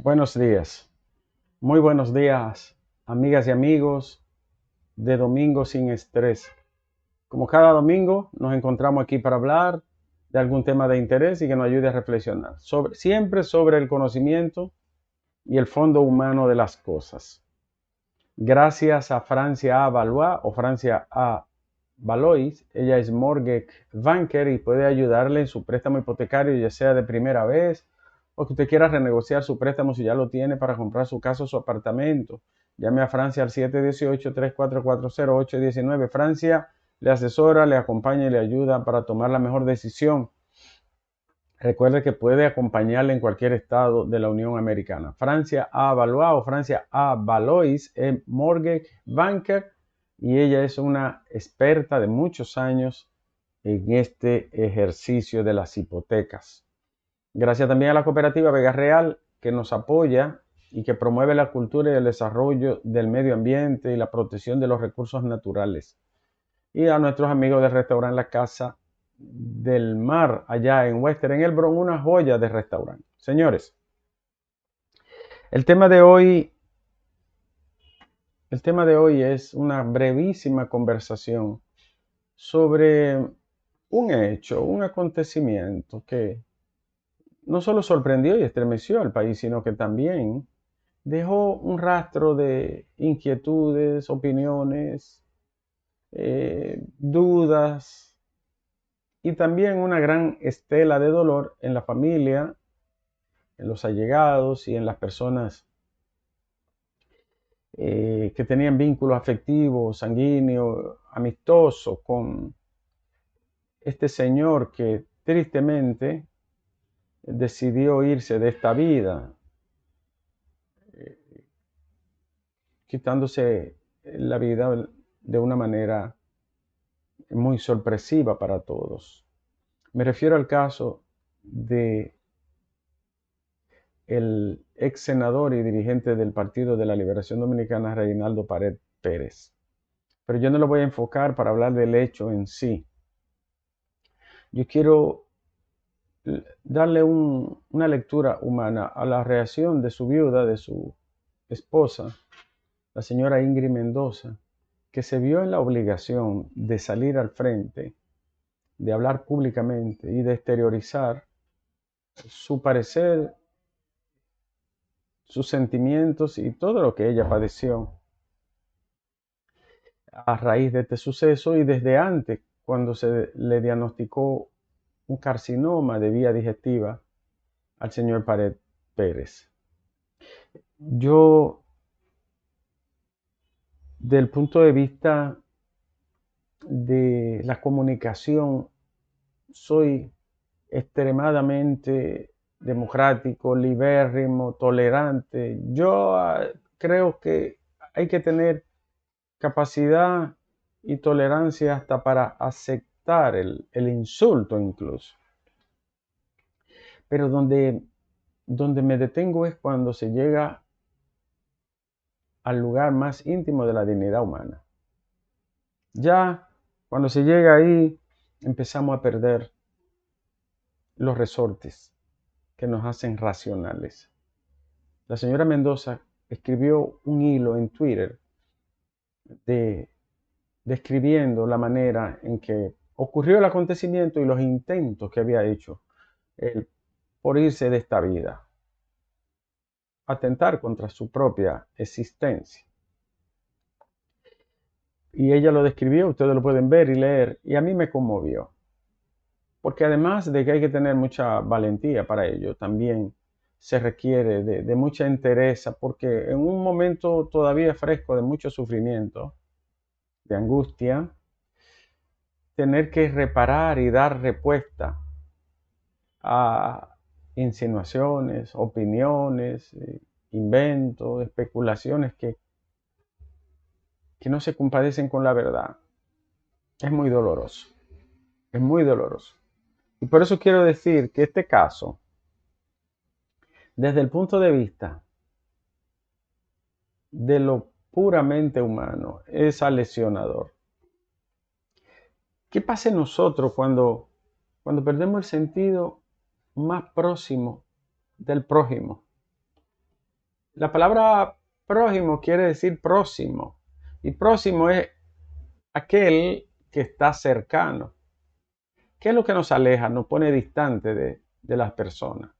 Buenos días, muy buenos días, amigas y amigos de Domingo sin Estrés. Como cada domingo, nos encontramos aquí para hablar de algún tema de interés y que nos ayude a reflexionar, siempre sobre el conocimiento y el fondo humano de las cosas. Gracias a Francia A. Valois o Francia A. Valois, ella es mortgage banker y puede ayudarle en su préstamo hipotecario, ya sea de primera vez o que usted quiera renegociar su préstamo si ya lo tiene para comprar su casa o su apartamento. Llame a Francia al 718-3440-819. Francia le asesora, le acompaña y le ayuda para tomar la mejor decisión. Recuerde que puede acompañarle en cualquier estado de la Unión Americana. Francia A. Valois o Francia A. Valois es mortgage banker y ella es una experta de muchos años en este ejercicio de las hipotecas. Gracias también a la cooperativa Vega Real que nos apoya y que promueve la cultura y el desarrollo del medio ambiente y la protección de los recursos naturales. Y a nuestros amigos del restaurante La Casa del Mar, allá en Western, en el Bronx, una joya de restaurante. Señores, el tema de hoy, el tema de hoy es una brevísima conversación sobre un hecho, un acontecimiento que no solo sorprendió y estremeció al país, sino que también dejó un rastro de inquietudes, opiniones, dudas y también una gran estela de dolor en la familia, en los allegados y en las personas que tenían vínculos afectivos, sanguíneos, amistosos con este señor que tristemente decidió irse de esta vida, quitándose la vida de una manera muy sorpresiva para todos. Me refiero al caso de el ex senador y dirigente del Partido de la Liberación Dominicana, Reinaldo Pared Pérez. Pero yo no lo voy a enfocar para hablar del hecho en sí. Yo quiero darle una lectura humana a la reacción de su viuda, de su esposa, la señora Ingrid Mendoza, que se vio en la obligación de salir al frente, de hablar públicamente y de exteriorizar su parecer, sus sentimientos y todo lo que ella padeció a raíz de este suceso y desde antes, cuando se le diagnosticó un carcinoma de vía digestiva al señor Pared Pérez. Yo, del punto de vista de la comunicación, soy extremadamente democrático, libérrimo, tolerante. Yo creo que hay que tener capacidad y tolerancia hasta para aceptar el insulto incluso. Pero donde me detengo es cuando se llega al lugar más íntimo de la dignidad humana. Ya cuando se llega ahí empezamos a perder los resortes que nos hacen racionales. La señora Mendoza escribió un hilo en Twitter describiendo la manera en que ocurrió el acontecimiento y los intentos que había hecho él por irse de esta vida, atentar contra su propia existencia. Y ella lo describió, ustedes lo pueden ver y leer, y a mí me conmovió. Porque además de que hay que tener mucha valentía para ello, también se requiere de mucha entereza, porque en un momento todavía fresco de mucho sufrimiento, de angustia, tener que reparar y dar respuesta a insinuaciones, opiniones, inventos, especulaciones que no se compadecen con la verdad. Es muy doloroso, es muy doloroso. Y por eso quiero decir que este caso, desde el punto de vista de lo puramente humano, es lesionador. ¿Qué pasa en nosotros cuando perdemos el sentido más próximo del prójimo? La palabra prójimo quiere decir próximo. Y próximo es aquel que está cercano. ¿Qué es lo que nos aleja, nos pone distante de las personas?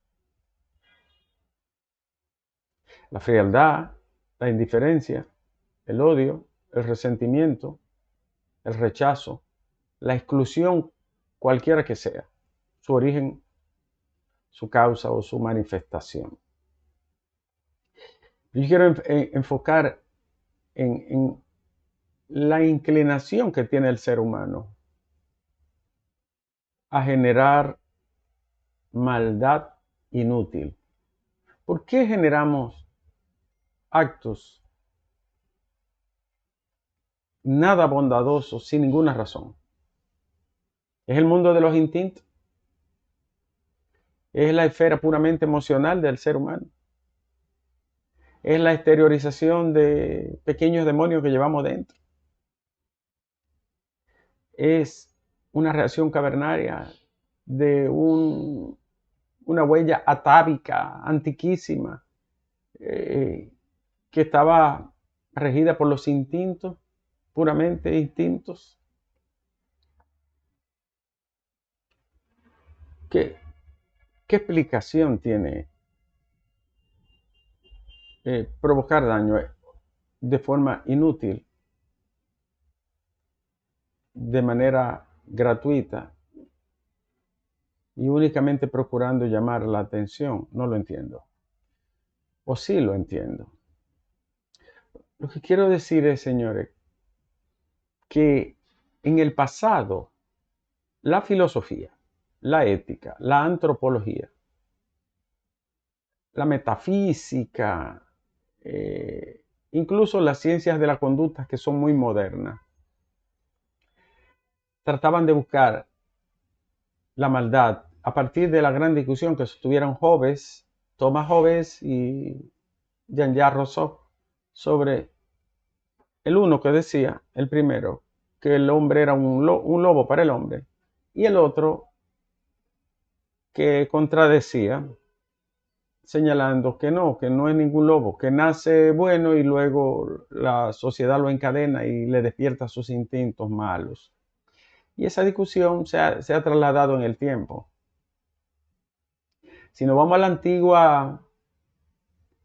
La frialdad, la indiferencia, el odio, el resentimiento, el rechazo, la exclusión, cualquiera que sea su origen, su causa o su manifestación. Yo quiero enfocar en la inclinación que tiene el ser humano a generar maldad inútil. ¿Por qué generamos actos nada bondadosos sin ninguna razón? ¿Es el mundo de los instintos? ¿Es la esfera puramente emocional del ser humano? ¿Es la exteriorización de pequeños demonios que llevamos dentro? ¿Es una reacción cavernaria de una huella atávica, antiquísima, que estaba regida por los instintos, puramente instintos? ¿Qué explicación tiene provocar daño de forma inútil, de manera gratuita y únicamente procurando llamar la atención? No lo entiendo. O sí lo entiendo. Lo que quiero decir es, señores, que en el pasado la filosofía, la ética, la antropología, la metafísica, incluso las ciencias de la conducta, que son muy modernas, trataban de buscar la maldad a partir de la gran discusión que tuvieron Hobbes, Thomas Hobbes y Jean-Jacques Rousseau sobre el uno que decía, el primero, que el hombre era un lobo para el hombre, y el otro que contradecía, señalando que no es ningún lobo, que nace bueno y luego la sociedad lo encadena y le despierta sus instintos malos. Y esa discusión se ha trasladado en el tiempo. Si nos vamos a la antigua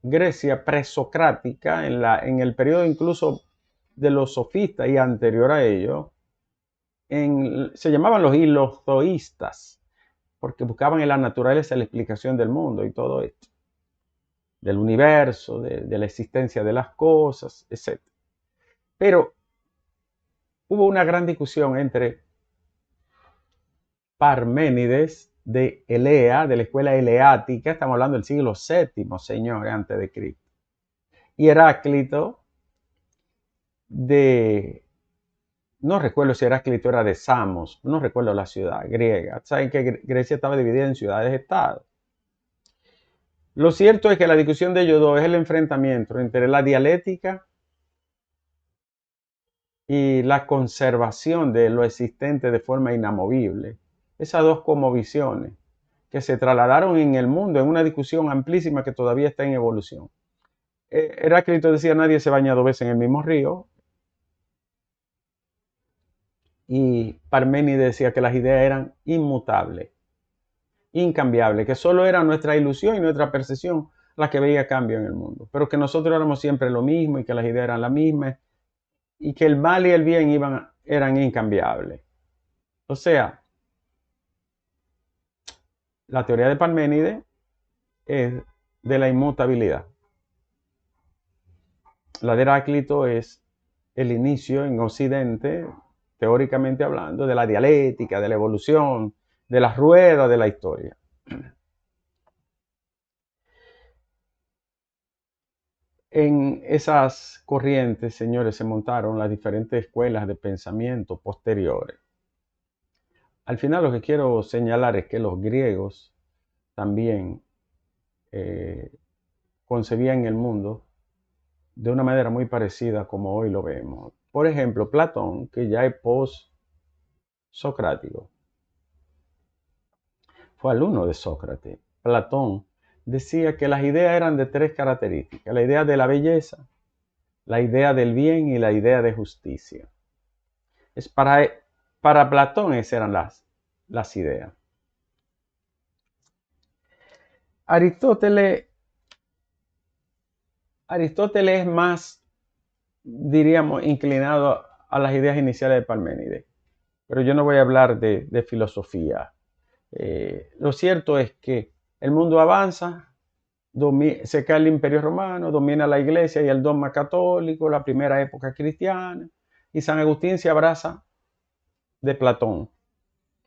Grecia presocrática, en el periodo incluso de los sofistas y anterior a ello, se llamaban los hilozoístas, porque buscaban en la naturaleza la explicación del mundo y todo esto, del universo, de la existencia de las cosas, etc. Pero hubo una gran discusión entre Parménides de Elea, de la escuela eleática, estamos hablando del siglo VII, señores, antes de Cristo, y Heráclito no recuerdo si Heráclito era de Samos, no recuerdo la ciudad griega. Saben que Grecia estaba dividida en ciudades-estados. Lo cierto es que la discusión de ellos dos es el enfrentamiento entre la dialéctica y la conservación de lo existente de forma inamovible. Esas dos cosmovisiones que se trasladaron en el mundo en una discusión amplísima que todavía está en evolución. Heráclito decía: nadie se baña dos veces en el mismo río. Y Parménides decía que las ideas eran inmutables, incambiables, que solo era nuestra ilusión y nuestra percepción la que veía cambio en el mundo, pero que nosotros éramos siempre lo mismo y que las ideas eran las mismas y que el mal y el bien eran incambiables. O sea, la teoría de Parménides es de la inmutabilidad. La de Heráclito es el inicio en Occidente, teóricamente hablando, de la dialéctica, de la evolución, de las ruedas de la historia. En esas corrientes, señores, se montaron las diferentes escuelas de pensamiento posteriores. Al final lo que quiero señalar es que los griegos también concebían el mundo de una manera muy parecida como hoy lo vemos. Por ejemplo, Platón, que ya es post-socrático, fue alumno de Sócrates. Platón decía que las ideas eran de tres características: la idea de la belleza, la idea del bien y la idea de justicia. Es para Platón esas eran las ideas. Aristóteles es más, diríamos, inclinado a las ideas iniciales de Parménides. Pero yo no voy a hablar de filosofía. Lo cierto es que el mundo avanza, se cae el Imperio Romano, domina la Iglesia y el dogma católico, la primera época cristiana, y San Agustín se abraza de Platón,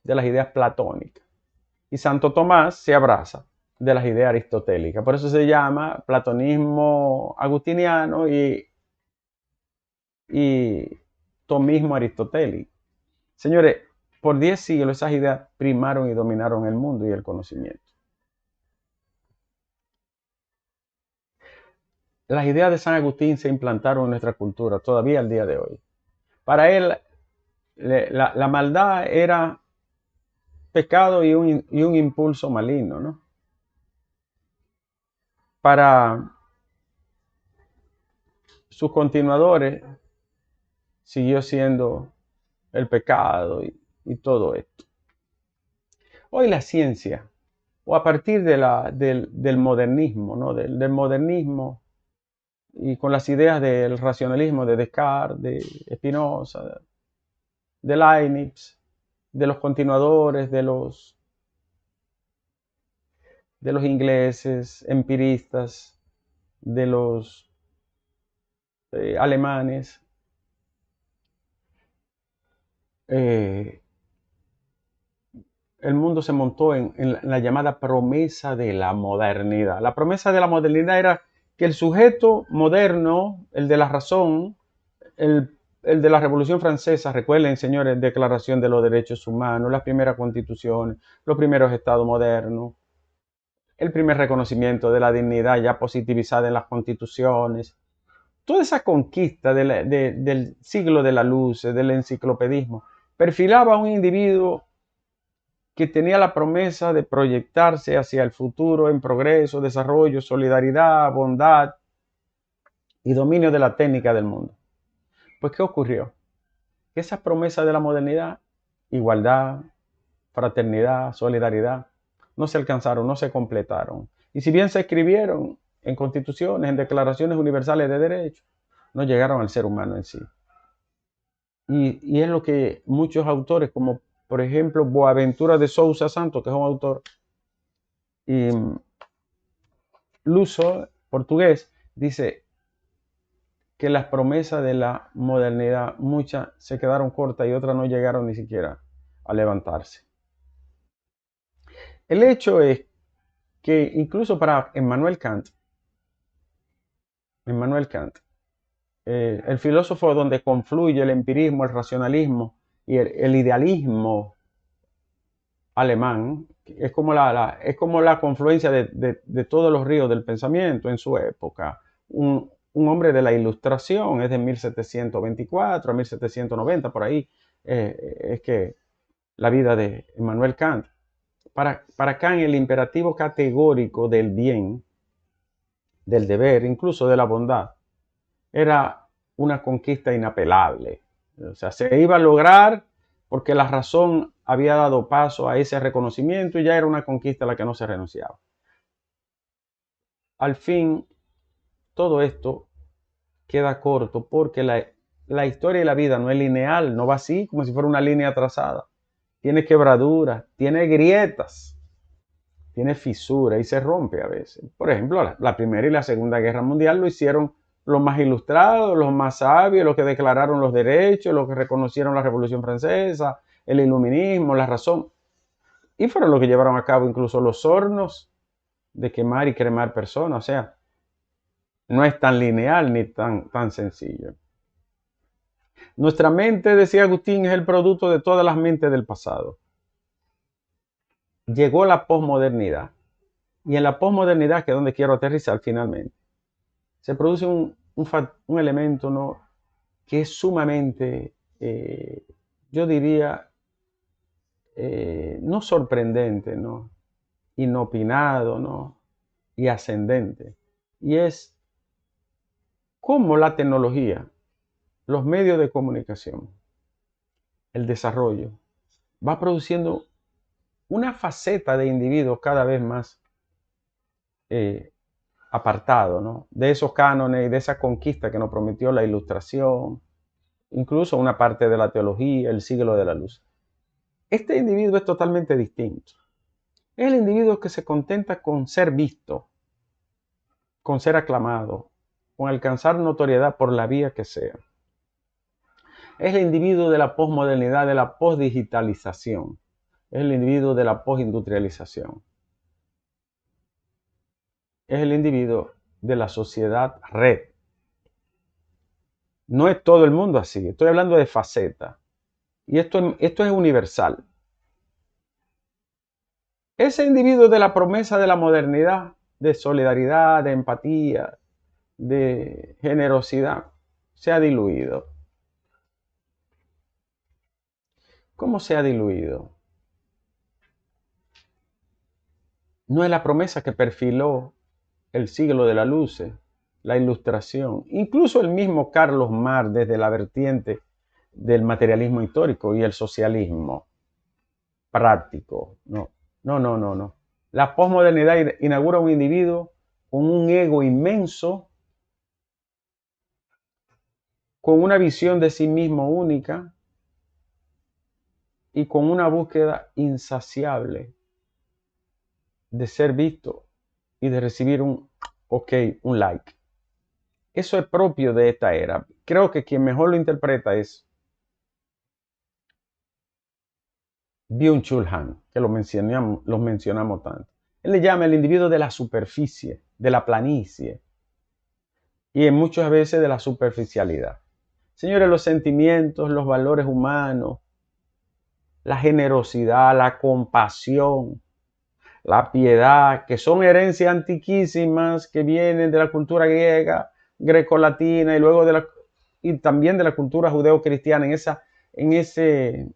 de las ideas platónicas. Y Santo Tomás se abraza de las ideas aristotélicas. Por eso se llama platonismo agustiniano y tomismo aristotélico. Señores, por 10 siglos esas ideas primaron y dominaron el mundo y el conocimiento. Las ideas de San Agustín se implantaron en nuestra cultura todavía al día de hoy. Para él, la maldad era pecado y un impulso maligno, ¿no? Para sus continuadores siguió siendo el pecado y todo esto. Hoy la ciencia, o a partir del modernismo, ¿no? Del modernismo y con las ideas del racionalismo de Descartes, de Spinoza, de Leibniz, de los continuadores, de los ingleses, empiristas, de los alemanes, el mundo se montó en la llamada promesa de la modernidad. La promesa de la modernidad era que el sujeto moderno, el de la razón, el de la Revolución Francesa, recuerden, señores, Declaración de los Derechos Humanos, las primeras constituciones, los primeros estados modernos, el primer reconocimiento de la dignidad ya positivizada en las constituciones, toda esa conquista del siglo de la luz, del enciclopedismo, perfilaba a un individuo que tenía la promesa de proyectarse hacia el futuro en progreso, desarrollo, solidaridad, bondad y dominio de la técnica del mundo. Pues, ¿qué ocurrió? Esas promesas de la modernidad, igualdad, fraternidad, solidaridad, no se alcanzaron, no se completaron. Y si bien se escribieron en constituciones, en declaraciones universales de derechos, no llegaron al ser humano en sí. Y es lo que muchos autores, como por ejemplo Boaventura de Sousa Santos, que es un autor luso, portugués, dice que las promesas de la modernidad, muchas se quedaron cortas y otras no llegaron ni siquiera a levantarse. El hecho es que incluso para Immanuel Kant, el filósofo donde confluye el empirismo, el racionalismo y el idealismo alemán, es como la confluencia de todos los ríos del pensamiento en su época. Un hombre de la Ilustración, es de 1724 a 1790, por ahí es que la vida de Immanuel Kant. Para Kant el imperativo categórico del bien, del deber, incluso de la bondad, era una conquista inapelable. O sea, se iba a lograr porque la razón había dado paso a ese reconocimiento y ya era una conquista a la que no se renunciaba. Al fin, todo esto queda corto porque la historia y la vida no es lineal, no va así como si fuera una línea trazada. Tiene quebraduras, tiene grietas, tiene fisuras y se rompe a veces. Por ejemplo, la Primera y la Segunda Guerra Mundial lo hicieron los más ilustrados, los más sabios, los que declararon los derechos, los que reconocieron la Revolución Francesa, el iluminismo, la razón. Y fueron los que llevaron a cabo incluso los hornos de quemar y cremar personas. O sea, no es tan lineal ni tan sencillo. Nuestra mente, decía Agustín, es el producto de todas las mentes del pasado. Llegó la posmodernidad. Y en la posmodernidad, que es donde quiero aterrizar finalmente, se produce un elemento, ¿no?, que es sumamente, yo diría, no sorprendente, ¿no?, inopinado, ¿no?, y ascendente. Y es cómo la tecnología, los medios de comunicación, el desarrollo, va produciendo una faceta de individuos cada vez más apartado, ¿no?, de esos cánones y de esa conquista que nos prometió la Ilustración, incluso una parte de la teología, el siglo de la luz. Este individuo es totalmente distinto. Es el individuo que se contenta con ser visto, con ser aclamado, con alcanzar notoriedad por la vía que sea. Es el individuo de la posmodernidad, de la posdigitalización. Es el individuo de la postindustrialización. Es el individuo de la sociedad red. No es todo el mundo así, estoy hablando de faceta. Y esto es universal. Ese individuo de la promesa de la modernidad, de solidaridad, de empatía, de generosidad, se ha diluido. ¿Cómo se ha diluido? No es la promesa que perfiló el siglo de la luz, la Ilustración, incluso el mismo Carlos Marx desde la vertiente del materialismo histórico y el socialismo práctico. No. La posmodernidad inaugura un individuo con un ego inmenso, con una visión de sí mismo única y con una búsqueda insaciable de ser visto y de recibir un ok, un like. Eso es propio de esta era. Creo que quien mejor lo interpreta es Byung-Chul Han, que lo mencionamos tanto. Él le llama el individuo de la superficie, de la planicie y en muchas veces de la superficialidad. Señores, los sentimientos, los valores humanos, la generosidad, la compasión, la piedad, que son herencias antiquísimas que vienen de la cultura griega, grecolatina y luego y también de la cultura judeo-cristiana, en ese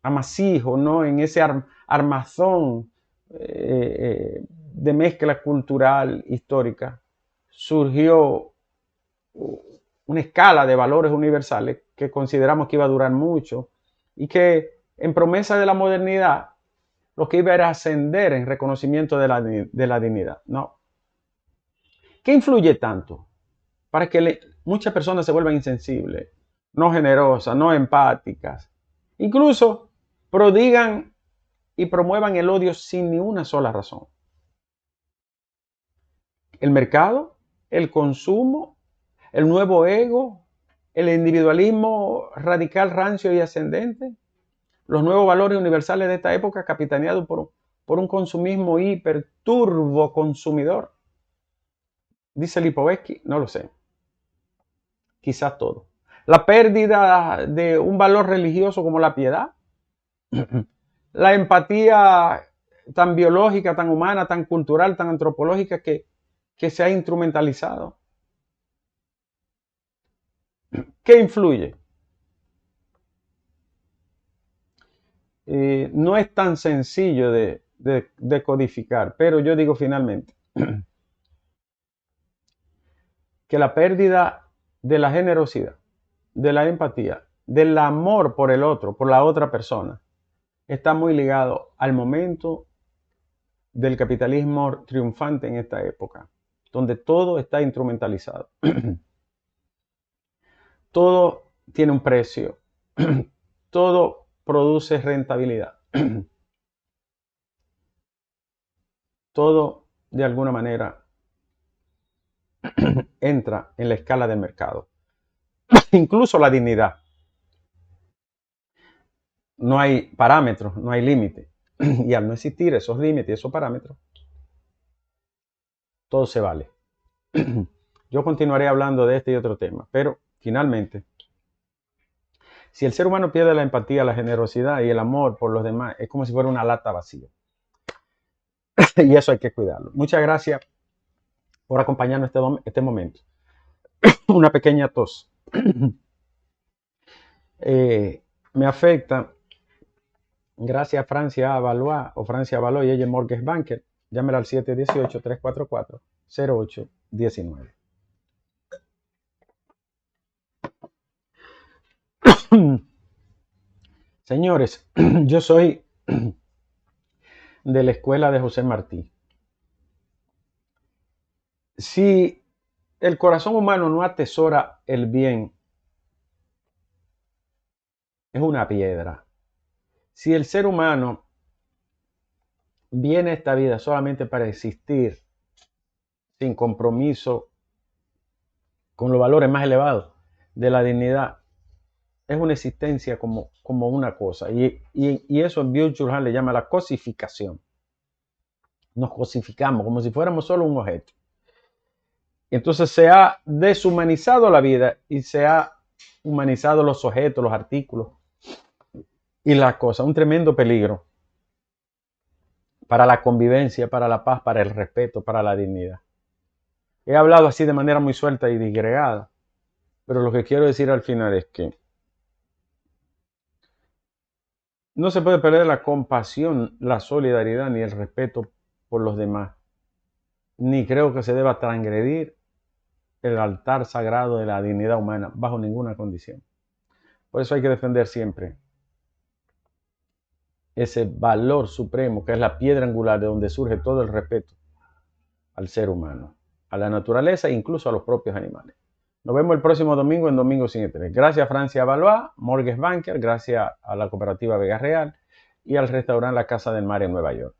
amasijo, ¿no?, en ese armazón de mezcla cultural histórica, surgió una escala de valores universales que consideramos que iba a durar mucho y que en promesa de la modernidad lo que iba era ascender en reconocimiento de la dignidad. No. ¿Qué influye tanto para que muchas personas se vuelvan insensibles, no generosas, no empáticas, incluso prodigan y promuevan el odio sin ni una sola razón? El mercado, el consumo, el nuevo ego, el individualismo radical, rancio y ascendente, los nuevos valores universales de esta época capitaneados por un consumismo hiperturbo consumidor. Dice Lipovetsky, no lo sé, quizás todo. La pérdida de un valor religioso como la piedad, la empatía tan biológica, tan humana, tan cultural, tan antropológica que se ha instrumentalizado. ¿Qué influye? No es tan sencillo de codificar, pero yo digo finalmente que la pérdida de la generosidad, de la empatía, del amor por el otro, por la otra persona, está muy ligado al momento del capitalismo triunfante en esta época, donde todo está instrumentalizado. Todo tiene un precio, todo produce rentabilidad, todo de alguna manera entra en la escala del mercado, incluso la dignidad. No hay parámetros, no hay límite. Y al no existir esos límites, esos parámetros, todo se vale. Yo continuaré hablando de este y otro tema, pero finalmente, si el ser humano pierde la empatía, la generosidad y el amor por los demás, es como si fuera una lata vacía. Y eso hay que cuidarlo. Muchas gracias por acompañarnos este momento. Una pequeña tos. Me afecta, gracias a Francia Valois o Francia Valois y ella Mortgage Banker, Llámela al 718-344-0819. Señores, yo soy de la escuela de José Martí. Si el corazón humano no atesora el bien, es una piedra. Si el ser humano viene a esta vida solamente para existir, sin compromiso con los valores más elevados de la dignidad, es una existencia como una cosa. Y eso en Byung-Chul Han le llama la cosificación. Nos cosificamos como si fuéramos solo un objeto. Entonces se ha deshumanizado la vida y se ha humanizado los objetos, los artículos y las cosas. Un tremendo peligro para la convivencia, para la paz, para el respeto, para la dignidad. He hablado así de manera muy suelta y disgregada, pero lo que quiero decir al final es que no se puede perder la compasión, la solidaridad ni el respeto por los demás. Ni creo que se deba transgredir el altar sagrado de la dignidad humana bajo ninguna condición. Por eso hay que defender siempre ese valor supremo que es la piedra angular de donde surge todo el respeto al ser humano, a la naturaleza e incluso a los propios animales. Nos vemos el próximo domingo en Domingo Sin Estrés. Gracias a Francia Valois, Mortgage Banker, gracias a la cooperativa Vega Real y al restaurante La Casa del Mar en Nueva York.